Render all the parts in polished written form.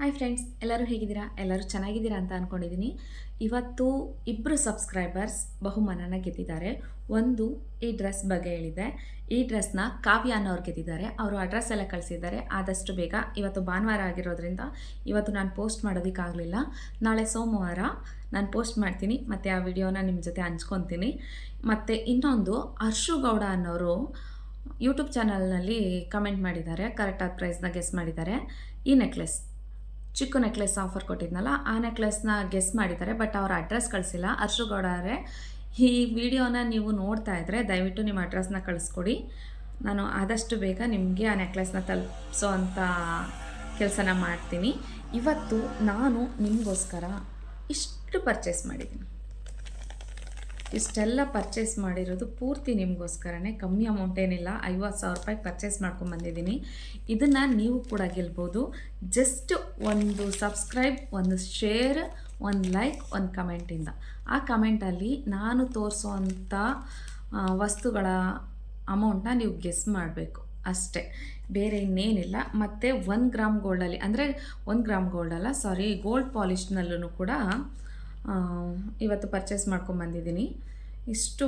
Hi friends, ಎಲ್ಲರೂ ಹೇಗಿದ್ದೀರಾ? ಎಲ್ಲರೂ ಚೆನ್ನಾಗಿದ್ದೀರಾ ಅಂತ ಅಂದ್ಕೊಂಡಿದ್ದೀನಿ. ಇವತ್ತು ಇಬ್ಬರು ಸಬ್ಸ್ಕ್ರೈಬರ್ಸ್ ಬಹುಮಾನನ ಗೆದ್ದಿದ್ದಾರೆ. ಒಂದು ಈ ಡ್ರೆಸ್ ಬಗ್ಗೆ ಹೇಳಿದೆ. ಈ ಡ್ರೆಸ್ನ ಕಾವ್ಯ ಅನ್ನೋರು ಗೆದ್ದಿದ್ದಾರೆ. ಅವರು ಅಡ್ರೆಸ್ ಎಲ್ಲ ಕಳಿಸಿದ್ದಾರೆ. ಆದಷ್ಟು ಬೇಗ, ಇವತ್ತು ಭಾನುವಾರ ಆಗಿರೋದ್ರಿಂದ ಇವತ್ತು ನಾನು ಪೋಸ್ಟ್ ಮಾಡೋದಕ್ಕಾಗಲಿಲ್ಲ. ನಾಳೆ ಸೋಮವಾರ ನಾನು ಪೋಸ್ಟ್ ಮಾಡ್ತೀನಿ ಮತ್ತು ಆ ವಿಡಿಯೋನ ನಿಮ್ಮ ಜೊತೆ ಹಂಚ್ಕೊತೀನಿ. ಮತ್ತು ಇನ್ನೊಂದು ಹರ್ಷು ಗೌಡ ಅನ್ನೋರು ಯೂಟ್ಯೂಬ್ ಚಾನಲ್ನಲ್ಲಿ ಕಮೆಂಟ್ ಮಾಡಿದ್ದಾರೆ, ಕರೆಕ್ಟಾದ ಪ್ರೈಸ್ನ ಗೆಸ್ ಮಾಡಿದ್ದಾರೆ. ಈ ಚಿಕ್ಕ ನೆಕ್ಲೆಸ್ ಆಫರ್ ಕೊಟ್ಟಿದ್ನಲ್ಲ, ಆ ನೆಕ್ಲೆಸ್ನ ಗೆಸ್ ಮಾಡಿದ್ದಾರೆ. ಬಟ್ ಅವ್ರ ಅಡ್ರೆಸ್ ಕಳಿಸಿಲ್ಲ. ಹರ್ಷುಗೌಡ ಅವರೇ, ಈ ವಿಡಿಯೋನ ನೀವು ನೋಡ್ತಾ ಇದ್ದರೆ ದಯವಿಟ್ಟು ನಿಮ್ಮ ಅಡ್ರೆಸ್ನ ಕಳಿಸ್ಕೊಡಿ. ನಾನು ಆದಷ್ಟು ಬೇಗ ನಿಮಗೆ ಆ ನೆಕ್ಲೆಸ್ನ ತಲುಪಿಸೋ ಅಂಥ ಕೆಲಸನ ಮಾಡ್ತೀನಿ. ಇವತ್ತು ನಾನು ನಿಮಗೋಸ್ಕರ ಇಷ್ಟು ಪರ್ಚೇಸ್ ಮಾಡಿದ್ದೀನಿ. ಇಷ್ಟೆಲ್ಲ ಪರ್ಚೇಸ್ ಮಾಡಿರೋದು ಪೂರ್ತಿ ನಿಮಗೋಸ್ಕರನೇ. ಕಮ್ಮಿ ಅಮೌಂಟ್ ಏನಿಲ್ಲ, 50,000 ರೂಪಾಯಿ ಪರ್ಚೇಸ್ ಮಾಡ್ಕೊಂಬಂದಿದ್ದೀನಿ. ಇದನ್ನು ನೀವು ಕೂಡ ಗೆಲ್ಬೋದು. ಜಸ್ಟ್ ಒಂದು ಸಬ್ಸ್ಕ್ರೈಬ್, ಒಂದು ಶೇರ್, ಒಂದು ಲೈಕ್, ಒಂದು ಕಮೆಂಟಿಂದ. ಆ ಕಮೆಂಟಲ್ಲಿ ನಾನು ತೋರಿಸೋವಂಥ ವಸ್ತುಗಳ ಅಮೌಂಟನ್ನ ನೀವು ಗೆಸ್ ಮಾಡಬೇಕು ಅಷ್ಟೇ, ಬೇರೆ ಇನ್ನೇನಿಲ್ಲ. ಮತ್ತು 1 ಗ್ರಾಮ್ ಗೋಲ್ಡಲ್ಲಿ, ಅಂದರೆ 1 ಗ್ರಾಮ್ ಗೋಲ್ಡಲ್ಲ, ಗೋಲ್ಡ್ ಪಾಲಿಷ್ನಲ್ಲೂ ಕೂಡ ಇವತ್ತು ಪರ್ಚೇಸ್ ಮಾಡ್ಕೊಂಬಂದಿದ್ದೀನಿ. ಇಷ್ಟು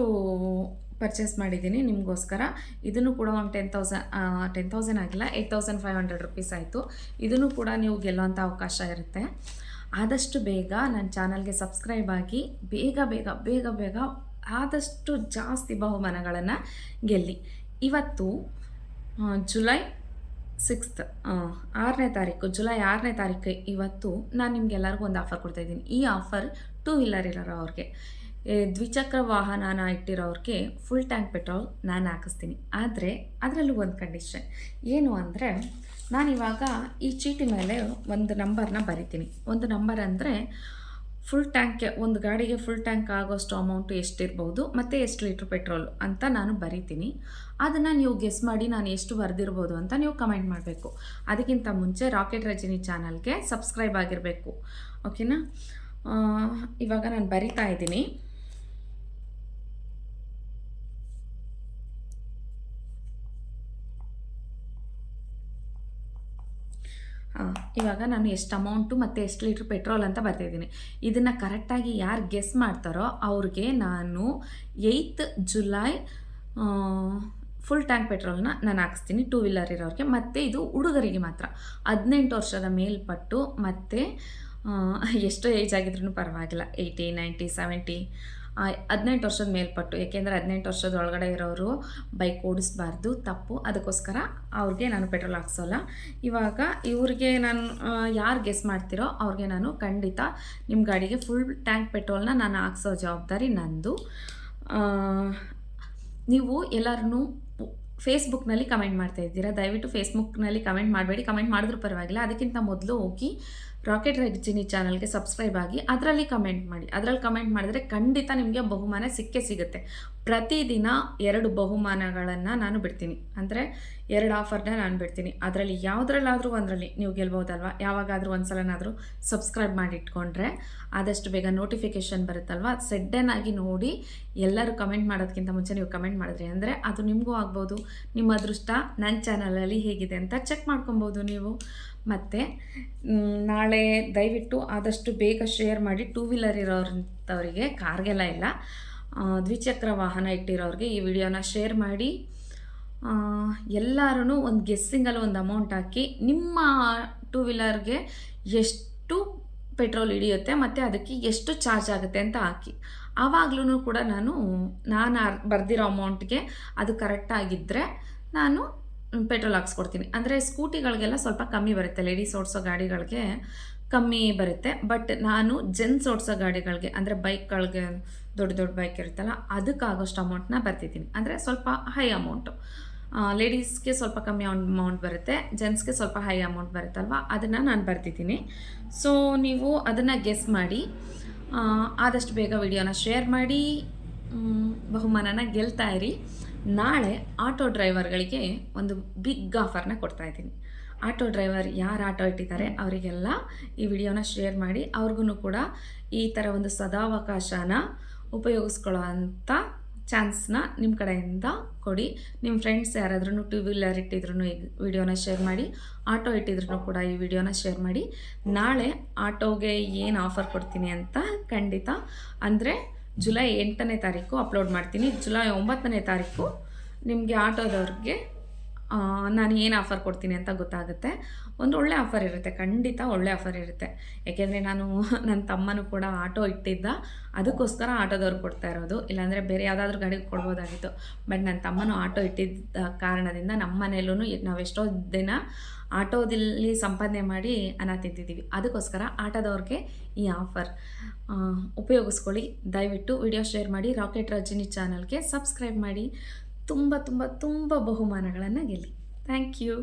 ಪರ್ಚೇಸ್ ಮಾಡಿದ್ದೀನಿ ನಿಮಗೋಸ್ಕರ. ಇದನ್ನು ಕೂಡ ಒಂದು 10,000 ಆಗಿಲ್ಲ, 8,500 ರುಪೀಸ್ ಆಯಿತು. ಇದನ್ನು ಕೂಡ ನೀವು ಗೆಲ್ಲುವಂಥ ಅವಕಾಶ ಇರುತ್ತೆ. ಆದಷ್ಟು ಬೇಗ ನನ್ನ ಚಾನಲ್ಗೆ ಸಬ್ಸ್ಕ್ರೈಬ್ ಆಗಿ ಬೇಗ ಬೇಗ ಬೇಗ ಬೇಗ ಆದಷ್ಟು ಜಾಸ್ತಿ ಬಹುಮಾನಗಳನ್ನು ಗೆಲ್ಲಿ. ಇವತ್ತು ಜುಲೈ 6ನೇ ತಾರೀಕು ಇವತ್ತು ನಾನು ನಿಮಗೆಲ್ಲರಿಗೂ ಒಂದು ಆಫರ್ ಕೊಡ್ತಾಯಿದ್ದೀನಿ. ಈ ಆಫರ್ 2 ವೀಲರ್ ಇರೋರಿಗೆ, ದ್ವಿಚಕ್ರ ವಾಹನನ ಇಟ್ಟಿರೋರಿಗೆ ಫುಲ್ ಟ್ಯಾಂಕ್ ಪೆಟ್ರೋಲ್ ನಾನು ಹಾಕಿಸ್ತೀನಿ. ಆದರೆ ಅದರಲ್ಲೂ ಒಂದು ಕಂಡೀಷನ್ ಏನು ಅಂದರೆ, ನಾನಿವಾಗ ಈ ಚೀಟಿ ಮೇಲೆ ಒಂದು ನಂಬರ್ನ ಬರಿತೀನಿ. ಒಂದು ನಂಬರ್ ಅಂದರೆ ಫುಲ್ ಟ್ಯಾಂಕ್ಗೆ, ಒಂದು ಗಾಡಿಗೆ ಫುಲ್ ಟ್ಯಾಂಕ್ ಆಗೋಷ್ಟು ಅಮೌಂಟು ಎಷ್ಟಿರ್ಬೋದು ಮತ್ತು ಎಷ್ಟು ಲೀಟ್ರ್ ಪೆಟ್ರೋಲ್ ಅಂತ ನಾನು ಬರಿತೀನಿ. ಅದನ್ನು ನೀವು ಗೆಸ್ ಮಾಡಿ ನಾನು ಎಷ್ಟು ಬರೆದಿರ್ಬೋದು ಅಂತ ನೀವು ಕಮೆಂಟ್ ಮಾಡಬೇಕು. ಅದಕ್ಕಿಂತ ಮುಂಚೆ ರಾಕೆಟ್ ರಜನಿ ಚಾನಲ್ಗೆ ಸಬ್ಸ್ಕ್ರೈಬ್ ಆಗಿರಬೇಕು, ಓಕೆನಾ? ಇವಾಗ ನಾನು ಬರಿತಾ ಇದ್ದೀನಿ. ಇವಾಗ ನಾನು ಎಷ್ಟು ಅಮೌಂಟು ಮತ್ತು ಎಷ್ಟು ಲೀಟ್ರ್ ಪೆಟ್ರೋಲ್ ಅಂತ ಬರ್ತಿದ್ದೀನಿ. ಇದನ್ನು ಕರೆಕ್ಟಾಗಿ ಯಾರು ಗೆಸ್ ಮಾಡ್ತಾರೋ ಅವ್ರಿಗೆ ನಾನು 8th ಜುಲೈ ಫುಲ್ ಟ್ಯಾಂಕ್ ಪೆಟ್ರೋಲ್ನ ನಾನು ಹಾಕಿಸ್ತೀನಿ, 2 ವೀಲರ್ ಇರೋರಿಗೆ. ಮತ್ತು ಇದು ಹುಡುಗರಿಗೆ ಮಾತ್ರ, 18 ವರ್ಷದ ಮೇಲ್ಪಟ್ಟು, ಮತ್ತು ಎಷ್ಟೋ ಏಜ್ ಆಗಿದ್ರೂ ಪರವಾಗಿಲ್ಲ, 80, 90, 70, 18 ವರ್ಷದ ಮೇಲ್ಪಟ್ಟು. ಏಕೆಂದರೆ 18 ವರ್ಷದ ಒಳಗಡೆ ಇರೋರು ಬೈಕ್ ಓಡಿಸ್ಬಾರ್ದು, ತಪ್ಪು. ಅದಕ್ಕೋಸ್ಕರ ಅವ್ರಿಗೆ ನಾನು ಪೆಟ್ರೋಲ್ ಹಾಕ್ಸೋಲ್ಲ. ಇವಾಗ ಇವ್ರಿಗೆ ನಾನು ಯಾರು ಗೆಸ್ ಮಾಡ್ತಿರೋ ಅವ್ರಿಗೆ ನಾನು ಖಂಡಿತ ನಿಮ್ಮ ಗಾಡಿಗೆ ಫುಲ್ ಟ್ಯಾಂಕ್ ಪೆಟ್ರೋಲ್ನ ನಾನು ಹಾಕ್ಸೋ ಜವಾಬ್ದಾರಿ ನಂದು. ನೀವು ಎಲ್ಲರೂ ಫೇಸ್ಬುಕ್ನಲ್ಲಿ ಕಮೆಂಟ್ ಮಾಡ್ತಾ ಇದ್ದೀರಾ. ದಯವಿಟ್ಟು ಫೇಸ್ಬುಕ್ನಲ್ಲಿ ಕಮೆಂಟ್ ಮಾಡಬೇಡಿ. ಕಮೆಂಟ್ ಮಾಡಿದ್ರೂ ಪರವಾಗಿಲ್ಲ. ಅದಕ್ಕಿಂತ ಮೊದಲು ಹೋಗಿ ರಾಕೆಟ್ ರಜನಿ ಚಾನಲ್ಗೆ ಸಬ್ಸ್ಕ್ರೈಬ್ ಆಗಿ ಅದರಲ್ಲಿ ಕಮೆಂಟ್ ಮಾಡಿ. ಅದರಲ್ಲಿ ಕಮೆಂಟ್ ಮಾಡಿದ್ರೆ ಖಂಡಿತ ನಿಮಗೆ ಬಹುಮಾನ ಸಿಗುತ್ತೆ. ಪ್ರತಿದಿನ 2 ಬಹುಮಾನಗಳನ್ನು ನಾನು ಬಿಡ್ತೀನಿ, ಅಂದರೆ 2 ಆಫರ್ನ ನಾನು ಬಿಡ್ತೀನಿ. ಅದರಲ್ಲಿ ಯಾವುದ್ರಲ್ಲಾದರೂ ಒಂದರಲ್ಲಿ ನೀವು ಗೆಲ್ಬೋದಲ್ವ. ಯಾವಾಗಾದರೂ ಒಂದು ಸಲನಾದರೂ ಸಬ್ಸ್ಕ್ರೈಬ್ ಮಾಡಿ ಇಟ್ಕೊಂಡ್ರೆ ಆದಷ್ಟು ಬೇಗ ನೋಟಿಫಿಕೇಷನ್ ಬರುತ್ತಲ್ವ. ಸೆಡ್ಡನ್ ಆಗಿ ನೋಡಿ, ಎಲ್ಲರೂ ಕಮೆಂಟ್ ಮಾಡೋದಕ್ಕಿಂತ ಮುಂಚೆ ನೀವು ಕಮೆಂಟ್ ಮಾಡಿದ್ರಿ ಅಂದರೆ ಅದು ನಿಮಗೂ ಆಗ್ಬೋದು. ನಿಮ್ಮ ಅದೃಷ್ಟ ನನ್ನ ಚಾನಲಲ್ಲಿ ಹೇಗಿದೆ ಅಂತ ಚೆಕ್ ಮಾಡ್ಕೊಬೋದು ನೀವು. ಮತ್ತು ನಾಳೆ ದಯವಿಟ್ಟು ಆದಷ್ಟು ಬೇಗ ಶೇರ್ ಮಾಡಿ. 2 ವೀಲರ್ ಇರೋರಂಥವರಿಗೆ, ಕಾರ್ಗೆಲ್ಲ ಇಲ್ಲ, ದ್ವಿಚಕ್ರ ವಾಹನ ಇಟ್ಟಿರೋರಿಗೆ ಈ ವಿಡಿಯೋನ ಶೇರ್ ಮಾಡಿ. ಎಲ್ಲರೂ ಒಂದು ಗೆಸ್ಸಿಂಗಲ್ಲಿ ಒಂದು ಅಮೌಂಟ್ ಹಾಕಿ, ನಿಮ್ಮ 2 ವೀಲರ್ಗೆ ಎಷ್ಟು ಪೆಟ್ರೋಲ್ ಹಿಡಿಯುತ್ತೆ ಮತ್ತು ಅದಕ್ಕೆ ಎಷ್ಟು ಚಾರ್ಜ್ ಆಗುತ್ತೆ ಅಂತ ಹಾಕಿ. ಆವಾಗಲೂ ಕೂಡ ನಾನು ಬರೆದಿರೋ ಅಮೌಂಟ್ಗೆ ಅದು ಕರೆಕ್ಟಾಗಿದ್ದರೆ ನಾನು ಪೆಟ್ರೋಲ್ ಹಾಕ್ಸ್ಕೊಡ್ತೀನಿ. ಅಂದರೆ ಸ್ಕೂಟಿಗಳಿಗೆಲ್ಲ ಸ್ವಲ್ಪ ಕಮ್ಮಿ ಬರುತ್ತೆ, ಲೇಡೀಸ್ ಓಡಿಸೋ ಗಾಡಿಗಳಿಗೆ ಕಮ್ಮಿ ಬರುತ್ತೆ. ಬಟ್ ನಾನು ಜೆಂಟ್ಸ್ ಓಡಿಸೋ ಗಾಡಿಗಳಿಗೆ, ಅಂದರೆ ಬೈಕ್ಗಳಿಗೆ, ದೊಡ್ಡ ಬೈಕ್ ಇರುತ್ತಲ್ಲ, ಅದಕ್ಕಾಗೋಷ್ಟು ಅಮೌಂಟ್ನ ಬರ್ತಿದ್ದೀನಿ. ಅಂದರೆ ಸ್ವಲ್ಪ ಹೈ ಅಮೌಂಟು. ಲೇಡೀಸ್ಗೆ ಸ್ವಲ್ಪ ಕಮ್ಮಿ ಅಮೌಂಟ್ ಬರುತ್ತೆ, ಜೆಂಟ್ಸ್ಗೆ ಸ್ವಲ್ಪ ಹೈ ಅಮೌಂಟ್ ಬರುತ್ತಲ್ವ, ಅದನ್ನು ನಾನು ಬರ್ತಿದ್ದೀನಿ. ಸೊ ನೀವು ಅದನ್ನು ಗೆಸ್ ಮಾಡಿ ಆದಷ್ಟು ಬೇಗ ವಿಡಿಯೋನ ಶೇರ್ ಮಾಡಿ, ಬಹುಮಾನನ ಗೆಲ್ತಾ ಇರಿ. ನಾಳೆ ಆಟೋ ಡ್ರೈವರ್ಗಳಿಗೆ ಒಂದು ಬಿಗ್ ಆಫರ್ನ ಕೊಡ್ತಾಯಿದ್ದೀನಿ. ಆಟೋ ಡ್ರೈವರ್ ಯಾರು ಆಟೋ ಇಟ್ಟಿದ್ದಾರೆ ಅವರಿಗೆಲ್ಲ ಈ ವಿಡಿಯೋನ ಶೇರ್ ಮಾಡಿ. ಅವ್ರಿಗೂ ಕೂಡ ಈ ಥರ ಒಂದು ಸದಾವಕಾಶನ ಉಪಯೋಗಿಸ್ಕೊಳ್ಳೋ ಅಂಥ ಚಾನ್ಸ್ನ ನಿಮ್ಮ ಕಡೆಯಿಂದ ಕೊಡಿ. ನಿಮ್ಮ ಫ್ರೆಂಡ್ಸ್ ಯಾರಾದ್ರೂ ಟೂ ವೀಲರ್ ಇಟ್ಟಿದ್ರು ಈ ವಿಡಿಯೋನ ಶೇರ್ ಮಾಡಿ, ಆಟೋ ಇಟ್ಟಿದ್ರು ಕೂಡ ಈ ವಿಡಿಯೋನ ಶೇರ್ ಮಾಡಿ. ನಾಳೆ ಆಟೋಗೆ ಏನು ಆಫರ್ ಕೊಡ್ತೀನಿ ಅಂತ ಖಂಡಿತ ಅಂದರೆ ಜುಲೈ 8ನೇ ತಾರೀಕು ಅಪ್ಲೋಡ್ ಮಾಡ್ತೀನಿ. ಜುಲೈ 9ನೇ ತಾರೀಕು ನಿಮಗೆ ಆಟೋದವ್ರಿಗೆ ನಾನು ಏನು ಆಫರ್ ಕೊಡ್ತೀನಿ ಅಂತ ಗೊತ್ತಾಗುತ್ತೆ. ಒಂದು ಒಳ್ಳೆ ಆಫರ್ ಇರುತ್ತೆ, ಖಂಡಿತ ಒಳ್ಳೆ ಆಫರ್ ಇರುತ್ತೆ. ಯಾಕೆಂದರೆ ನಾನು ನನ್ನ ತಮ್ಮನೂ ಕೂಡ ಆಟೋ ಇಟ್ಟಿದ್ದ, ಅದಕ್ಕೋಸ್ಕರ ಆಟೋದವ್ರು ಕೊಡ್ತಾ ಇರೋದು. ಇಲ್ಲಾಂದರೆ ಬೇರೆ ಯಾವುದಾದ್ರೂ ಗಾಡಿಗೆ ಕೊಡ್ಬೋದಾಗಿತ್ತು. ಬಟ್ ನನ್ನ ತಮ್ಮನೂ ಆಟೋ ಇಟ್ಟಿದ್ದ ಕಾರಣದಿಂದ ನಮ್ಮ ಮನೆಯಲ್ಲೂ ನಾವು ಎಷ್ಟೋ ದಿನ ಆಟೋದಲ್ಲಿ ಸಂಪಾದನೆ ಮಾಡಿ ಅನ್ನ ತಿಂತಿದ್ದೀವಿ. ಅದಕ್ಕೋಸ್ಕರ ಆಟೋದವ್ರಿಗೆ ಈ ಆಫರ್ ಉಪಯೋಗಿಸ್ಕೊಳ್ಳಿ. ದಯವಿಟ್ಟು ವಿಡಿಯೋ ಶೇರ್ ಮಾಡಿ, ರಾಕೆಟ್ ರಜಿನಿ ಚಾನಲ್ಗೆ ಸಬ್ಸ್ಕ್ರೈಬ್ ಮಾಡಿ. ತುಂಬ ತುಂಬ ತುಂಬ ಬಹುಮಾನಗಳನ್ನು ಗೆಲ್ಲಿ. Thank you.